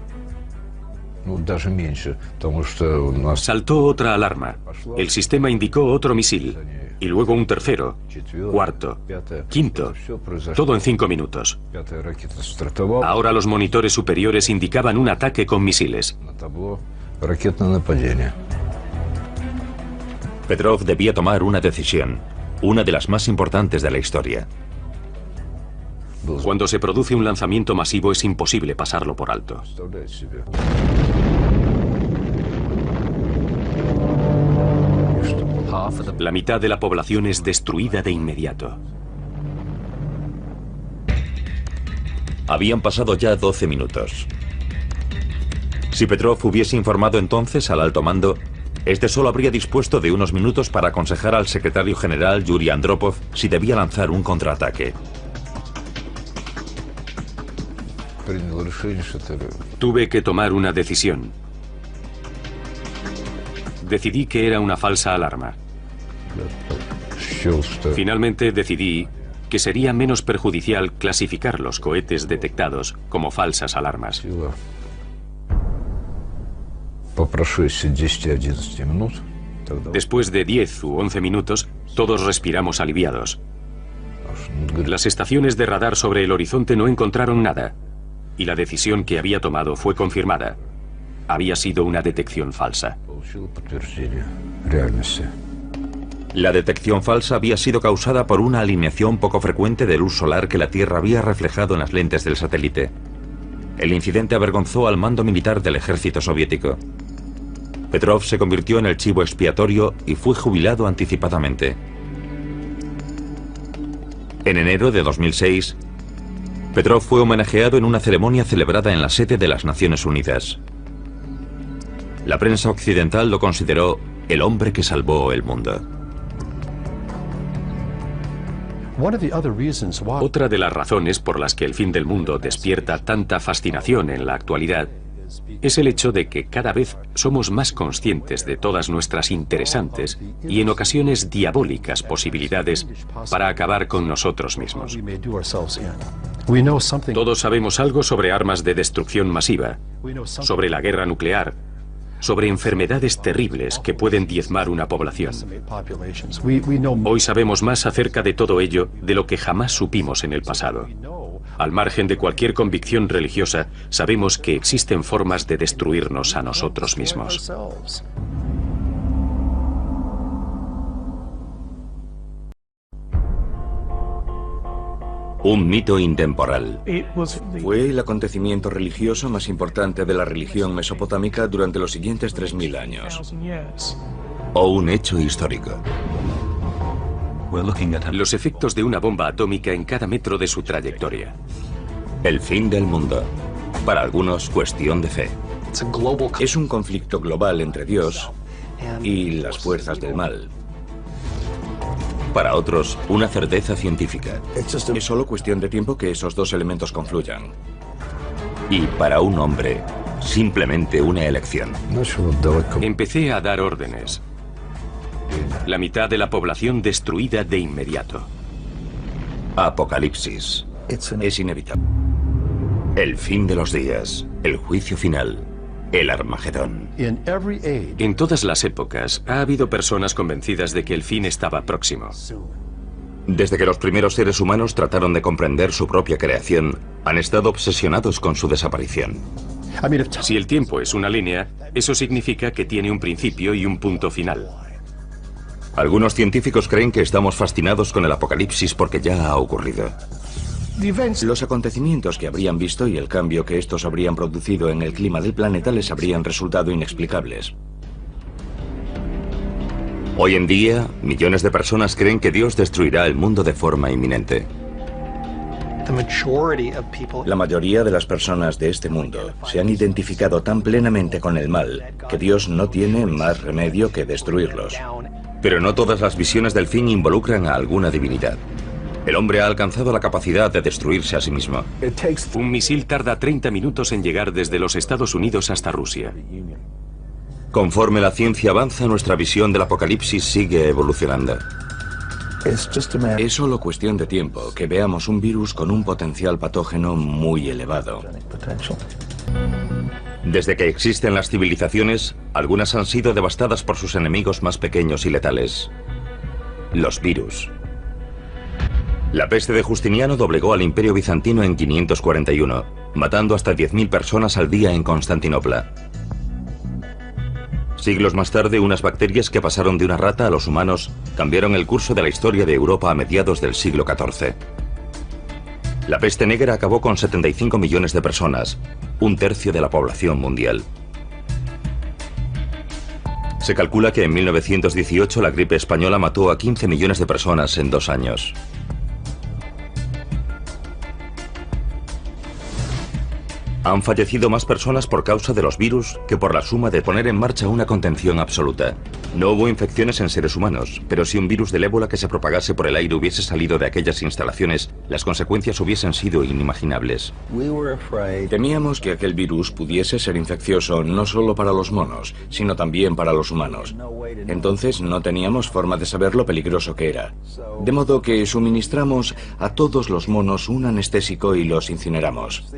Saltó otra alarma. El sistema indicó otro misil. Y luego un tercero, cuarto, quinto. Todo en 5 minutos. Ahora los monitores superiores indicaban un ataque con misiles. Petrov debía tomar una decisión, una de las más importantes de la historia. Cuando se produce un lanzamiento masivo es imposible pasarlo por alto. La mitad de la población es destruida de inmediato. Habían pasado ya 12 minutos. Si Petrov hubiese informado entonces al alto mando, este solo habría dispuesto de unos minutos para aconsejar al secretario general Yuri Andropov si debía lanzar un contraataque. Tuve que tomar una decisión. Decidí que era una falsa alarma. Finalmente decidí que sería menos perjudicial clasificar los cohetes detectados como falsas alarmas. Después de 10 u 11 minutos, todos respiramos aliviados. Las estaciones de radar sobre el horizonte no encontraron nada, y la decisión que había tomado fue confirmada. Había sido una detección falsa. La detección falsa había sido causada por una alineación poco frecuente de luz solar que la Tierra había reflejado en las lentes del satélite. El incidente avergonzó al mando militar del ejército soviético. Petrov se convirtió en el chivo expiatorio y fue jubilado anticipadamente. En enero de 2006, Petrov fue homenajeado en una ceremonia celebrada en la sede de las Naciones Unidas. La prensa occidental lo consideró el hombre que salvó el mundo. Otra de las razones por las que el fin del mundo despierta tanta fascinación en la actualidad es el hecho de que cada vez somos más conscientes de todas nuestras interesantes y en ocasiones diabólicas posibilidades para acabar con nosotros mismos. Todos sabemos algo sobre armas de destrucción masiva, sobre la guerra nuclear, sobre enfermedades terribles que pueden diezmar una población. Hoy sabemos más acerca de todo ello de lo que jamás supimos en el pasado. Al margen de cualquier convicción religiosa, sabemos que existen formas de destruirnos a nosotros mismos. Un mito intemporal. Fue el acontecimiento religioso más importante de la religión mesopotámica durante los siguientes 3000 años. O un hecho histórico. Los efectos de una bomba atómica en cada metro de su trayectoria. El fin del mundo. Para algunos, cuestión de fe. Es un conflicto global entre Dios y las fuerzas del mal. Para otros, una certeza científica. Es solo cuestión de tiempo que esos dos elementos confluyan. Y para un hombre, simplemente una elección. Empecé a dar órdenes. La mitad de la población destruida de inmediato. Apocalipsis. Es inevitable. El fin de los días. El juicio final. El Armagedón. En todas las épocas ha habido personas convencidas de que el fin estaba próximo. Desde que los primeros seres humanos trataron de comprender su propia creación, han estado obsesionados con su desaparición. Si el tiempo es una línea, eso significa que tiene un principio y un punto final. Algunos científicos creen que estamos fascinados con el apocalipsis porque ya ha ocurrido. Los acontecimientos que habrían visto y el cambio que estos habrían producido en el clima del planeta les habrían resultado inexplicables. Hoy en día, millones de personas creen que Dios destruirá el mundo de forma inminente. La mayoría de las personas de este mundo se han identificado tan plenamente con el mal que Dios no tiene más remedio que destruirlos. Pero no todas las visiones del fin involucran a alguna divinidad. El hombre ha alcanzado la capacidad de destruirse a sí mismo. Un misil tarda 30 minutos en llegar desde los Estados Unidos hasta Rusia. Conforme la ciencia avanza, nuestra visión del apocalipsis sigue evolucionando. Es solo cuestión de tiempo que veamos un virus con un potencial patógeno muy elevado. Desde que existen las civilizaciones, algunas han sido devastadas por sus enemigos más pequeños y letales: los virus. La peste de Justiniano doblegó al Imperio Bizantino en 541, matando hasta 10.000 personas al día en Constantinopla. Siglos más tarde, unas bacterias que pasaron de una rata a los humanos cambiaron el curso de la historia de Europa a mediados del siglo XIV. La peste negra acabó con 75 millones de personas, un tercio de la población mundial. Se calcula que en 1918 la gripe española mató a 15 millones de personas en 2 años. Han fallecido más personas por causa de los virus que por la suma de poner en marcha una contención absoluta. No hubo infecciones en seres humanos, pero si un virus del ébola que se propagase por el aire hubiese salido de aquellas instalaciones, las consecuencias hubiesen sido inimaginables. Temíamos que aquel virus pudiese ser infeccioso no solo para los monos, sino también para los humanos. Entonces no teníamos forma de saber lo peligroso que era. De modo que suministramos a todos los monos un anestésico y los incineramos.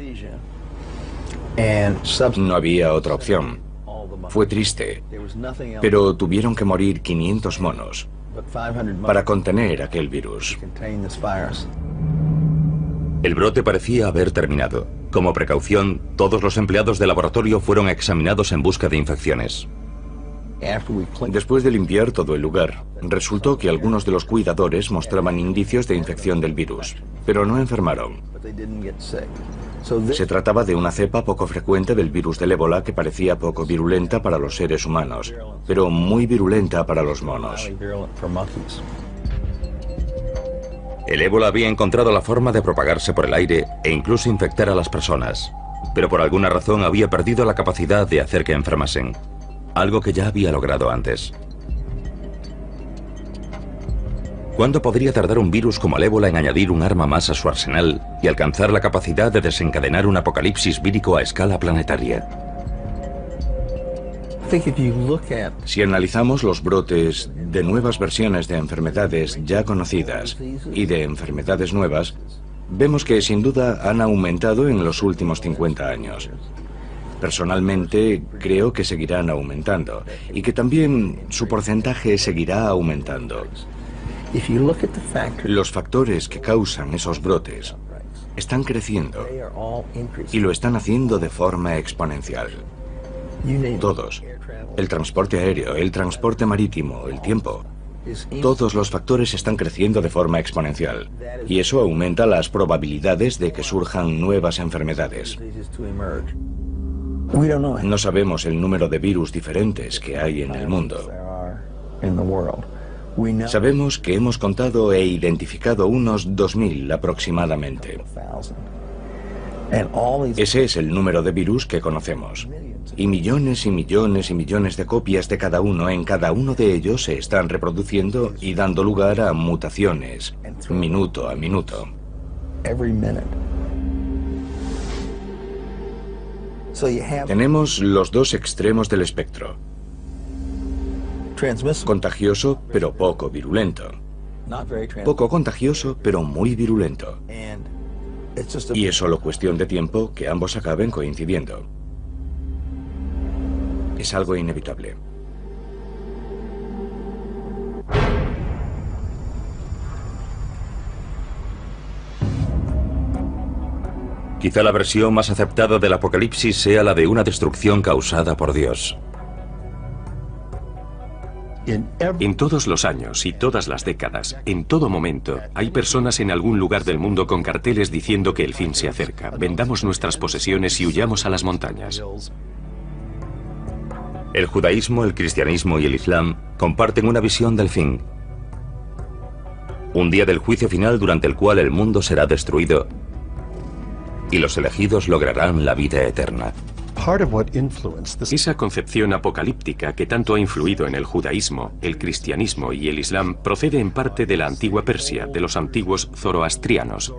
No había otra opción. Fue triste, pero tuvieron que morir 500 monos para contener aquel virus. El brote parecía haber terminado. Como precaución, todos los empleados del laboratorio fueron examinados en busca de infecciones. Después de limpiar todo el lugar, resultó que algunos de los cuidadores mostraban indicios de infección del virus, pero no enfermaron. Se trataba de una cepa poco frecuente del virus del ébola que parecía poco virulenta para los seres humanos, pero muy virulenta para los monos. El ébola había encontrado la forma de propagarse por el aire e incluso infectar a las personas, pero por alguna razón había perdido la capacidad de hacer que enfermasen, algo que ya había logrado antes. ¿Cuándo podría tardar un virus como el ébola en añadir un arma más a su arsenal y alcanzar la capacidad de desencadenar un apocalipsis vírico a escala planetaria? Si analizamos los brotes de nuevas versiones de enfermedades ya conocidas y de enfermedades nuevas, vemos que sin duda han aumentado en los últimos 50 años. Personalmente, creo que seguirán aumentando y que también su porcentaje seguirá aumentando. Los factores que causan esos brotes están creciendo y lo están haciendo de forma exponencial. Todos. El transporte aéreo, el transporte marítimo, el tiempo. Todos los factores están creciendo de forma exponencial y eso aumenta las probabilidades de que surjan nuevas enfermedades. No sabemos el número de virus diferentes que hay en el mundo. Sabemos que hemos contado e identificado unos 2000 aproximadamente. Ese es el número de virus que conocemos. Y millones y millones y millones de copias de cada uno en cada uno de ellos se están reproduciendo y dando lugar a mutaciones, minuto a minuto. Tenemos los dos extremos del espectro. Contagioso, pero poco virulento. Poco contagioso, pero muy virulento. Y es solo cuestión de tiempo que ambos acaben coincidiendo. Es algo inevitable. Quizá la versión más aceptada del apocalipsis sea la de una destrucción causada por Dios. En todos los años y todas las décadas, en todo momento, hay personas en algún lugar del mundo con carteles diciendo que el fin se acerca. Vendamos nuestras posesiones y huyamos a las montañas. El judaísmo, el cristianismo y el islam comparten una visión del fin. Un día del juicio final durante el cual el mundo será destruido y los elegidos lograrán la vida eterna. Esa concepción apocalíptica que tanto ha influido en el judaísmo, el cristianismo y el islam procede en parte de la antigua Persia, de los antiguos zoroastrianos.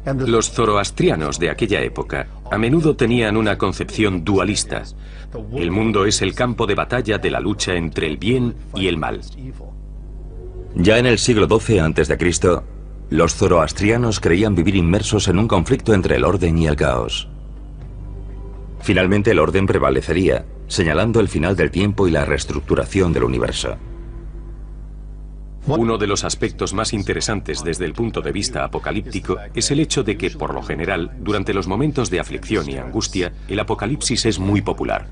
Los zoroastrianos de aquella época a menudo tenían una concepción dualista. El mundo es el campo de batalla de la lucha entre el bien y el mal. Ya en el siglo XII a.C., los zoroastrianos creían vivir inmersos en un conflicto entre el orden y el caos. Finalmente el orden prevalecería, señalando el final del tiempo y la reestructuración del universo. Uno de los aspectos más interesantes desde el punto de vista apocalíptico es el hecho de que, por lo general, durante los momentos de aflicción y angustia, el apocalipsis es muy popular.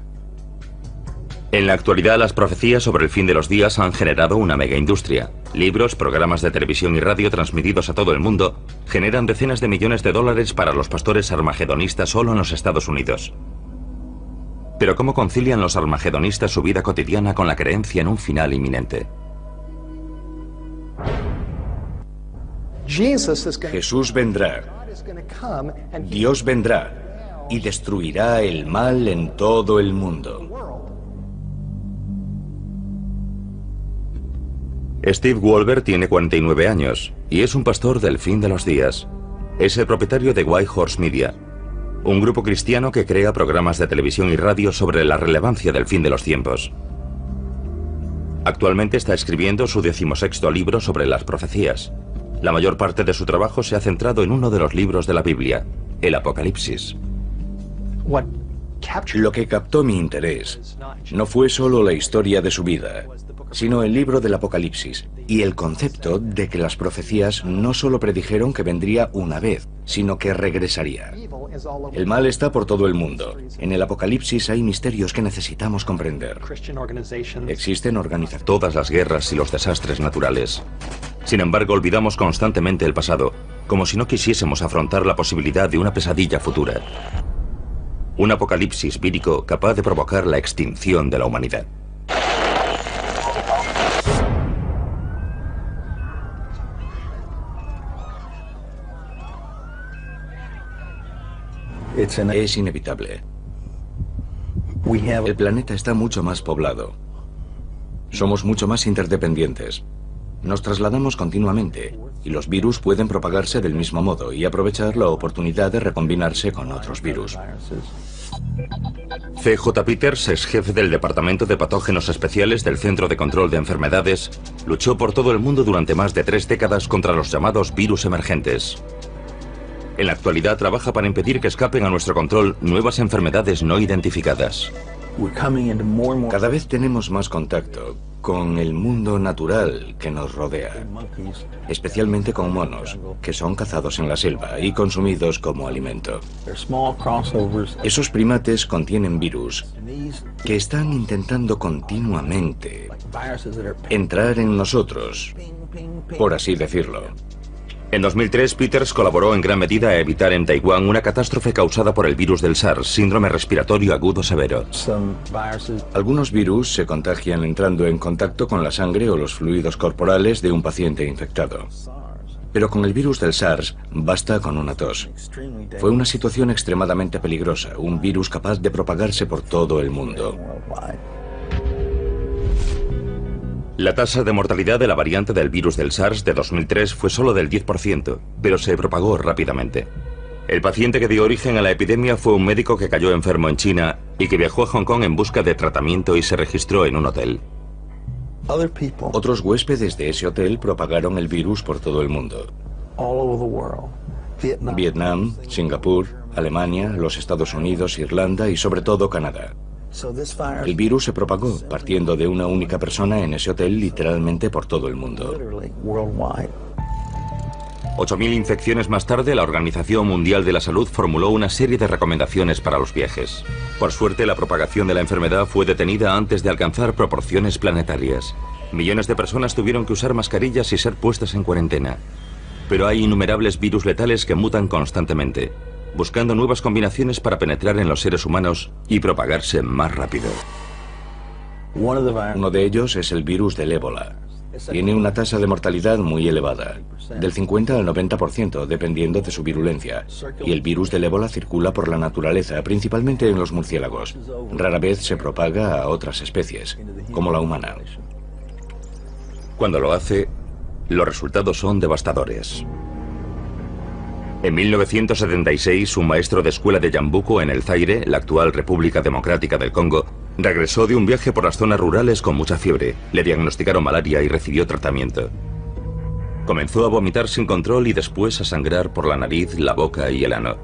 En la actualidad, las profecías sobre el fin de los días han generado una megaindustria. Libros, programas de televisión y radio transmitidos a todo el mundo generan decenas de millones de dólares para los pastores armagedonistas solo en los Estados Unidos. Pero ¿cómo concilian los armagedonistas su vida cotidiana con la creencia en un final inminente? Jesús vendrá, Dios vendrá y destruirá el mal en todo el mundo. Steve Wolber tiene 49 años y es un pastor del fin de los días. Es el propietario de White Horse Media, un grupo cristiano que crea programas de televisión y radio sobre la relevancia del fin de los tiempos. Actualmente está escribiendo su 16º libro sobre las profecías. La mayor parte de su trabajo se ha centrado en uno de los libros de la Biblia, el Apocalipsis. Lo que captó mi interés no fue solo la historia de su vida, sino el libro del Apocalipsis y el concepto de que las profecías no solo predijeron que vendría una vez, sino que regresaría. El mal está por todo el mundo. En el Apocalipsis hay misterios que necesitamos comprender. Existen organizaciones. Todas las guerras y los desastres naturales. Sin embargo, olvidamos constantemente el pasado, como si no quisiésemos afrontar la posibilidad de una pesadilla futura. Un apocalipsis vírico capaz de provocar la extinción de la humanidad. Es inevitable. El planeta está mucho más poblado. Somos mucho más interdependientes. Nos trasladamos continuamente y los virus pueden propagarse del mismo modo y aprovechar la oportunidad de recombinarse con otros virus. C.J. Peters, ex jefe del Departamento de Patógenos Especiales del Centro de Control de Enfermedades, luchó por todo el mundo durante más de 3 décadas contra los llamados virus emergentes. En la actualidad trabaja para impedir que escapen a nuestro control nuevas enfermedades no identificadas. Cada vez tenemos más contacto con el mundo natural que nos rodea, especialmente con monos, que son cazados en la selva y consumidos como alimento. Esos primates contienen virus que están intentando continuamente entrar en nosotros, por así decirlo. En 2003, Peters colaboró en gran medida a evitar en Taiwán una catástrofe causada por el virus del SARS, síndrome respiratorio agudo severo. Algunos virus se contagian entrando en contacto con la sangre o los fluidos corporales de un paciente infectado. Pero con el virus del SARS basta con una tos. Fue una situación extremadamente peligrosa, un virus capaz de propagarse por todo el mundo. La tasa de mortalidad de la variante del virus del SARS de 2003 fue solo del 10%, pero se propagó rápidamente. El paciente que dio origen a la epidemia fue un médico que cayó enfermo en China y que viajó a Hong Kong en busca de tratamiento y se registró en un hotel. Otros huéspedes de ese hotel propagaron el virus por todo el mundo. Vietnam, Singapur, Alemania, los Estados Unidos, Irlanda y sobre todo Canadá. El virus se propagó partiendo de una única persona en ese hotel literalmente por todo el mundo. 8.000 infecciones más tarde, la Organización Mundial de la Salud formuló una serie de recomendaciones para los viajes. Por suerte, la propagación de la enfermedad fue detenida antes de alcanzar proporciones planetarias. Millones de personas tuvieron que usar mascarillas y ser puestas en cuarentena. Pero hay innumerables virus letales que mutan constantemente, buscando nuevas combinaciones para penetrar en los seres humanos y propagarse más rápido. Uno de ellos es el virus del ébola. Tiene una tasa de mortalidad muy elevada, del 50 al 90%, dependiendo de su virulencia. Y el virus del ébola circula por la naturaleza, principalmente en los murciélagos. Rara vez se propaga a otras especies, como la humana. Cuando lo hace, los resultados son devastadores. En 1976, un maestro de escuela de Yambuco, en el Zaire, la actual República Democrática del Congo, regresó de un viaje por las zonas rurales con mucha fiebre. Le diagnosticaron malaria y recibió tratamiento. Comenzó a vomitar sin control y después a sangrar por la nariz, la boca y el ano.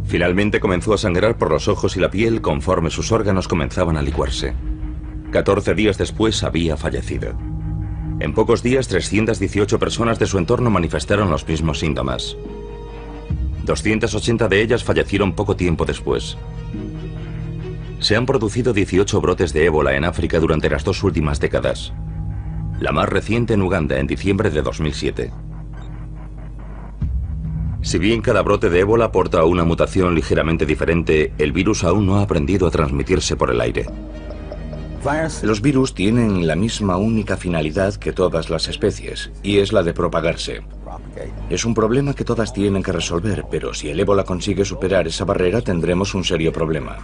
Finalmente comenzó a sangrar por los ojos y la piel conforme sus órganos comenzaban a licuarse. 14 días después había fallecido. En pocos días, 318 personas de su entorno manifestaron los mismos síntomas. 280 de ellas fallecieron poco tiempo después. Se han producido 18 brotes de ébola en África durante las 2 últimas décadas. La más reciente en Uganda, en diciembre de 2007. Si bien cada brote de ébola aporta una mutación ligeramente diferente, el virus aún no ha aprendido a transmitirse por el aire. Los virus tienen la misma única finalidad que todas las especies, y es la de propagarse. Es un problema que todas tienen que resolver, pero si el ébola consigue superar esa barrera, tendremos un serio problema.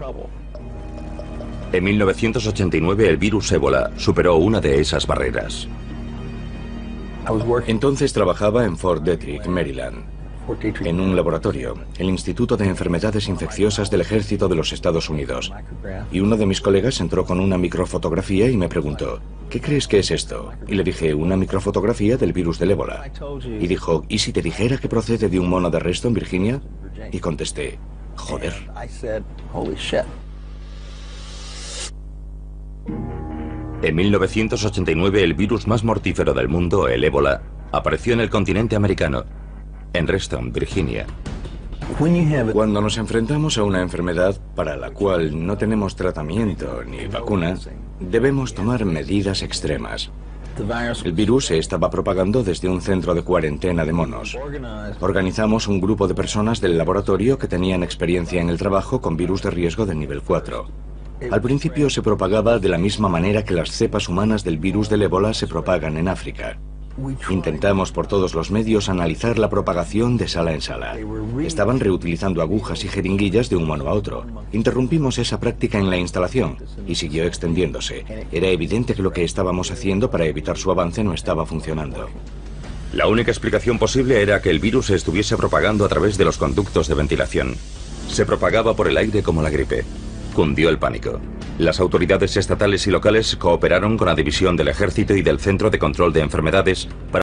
En 1989 el virus ébola superó una de esas barreras. Entonces trabajaba en Fort Detrick, Maryland, en un laboratorio, el Instituto de Enfermedades Infecciosas del Ejército de los Estados Unidos. Y uno de mis colegas entró con una microfotografía y me preguntó, ¿qué crees que es esto? Y le dije, una microfotografía del virus del ébola. Y dijo, ¿y si te dijera que procede de un mono de arresto en Virginia? Y contesté, joder. En 1989 el virus más mortífero del mundo, el ébola, apareció en el continente americano, en Reston, Virginia. Cuando nos enfrentamos a una enfermedad para la cual no tenemos tratamiento ni vacuna, debemos tomar medidas extremas. El virus se estaba propagando desde un centro de cuarentena de monos. Organizamos un grupo de personas del laboratorio que tenían experiencia en el trabajo con virus de riesgo de nivel 4. Al principio se propagaba de la misma manera que las cepas humanas del virus del ébola se propagan en África. Intentamos por todos los medios analizar la propagación de sala en sala. Estaban reutilizando agujas y jeringuillas de un mono a otro. Interrumpimos esa práctica en la instalación y siguió extendiéndose. Era evidente que lo que estábamos haciendo para evitar su avance no estaba funcionando. La única explicación posible era que el virus se estuviese propagando a través de los conductos de ventilación. Se propagaba por el aire como la gripe. Cundió el pánico. Las autoridades estatales y locales cooperaron con la División del Ejército y del Centro de Control de Enfermedades para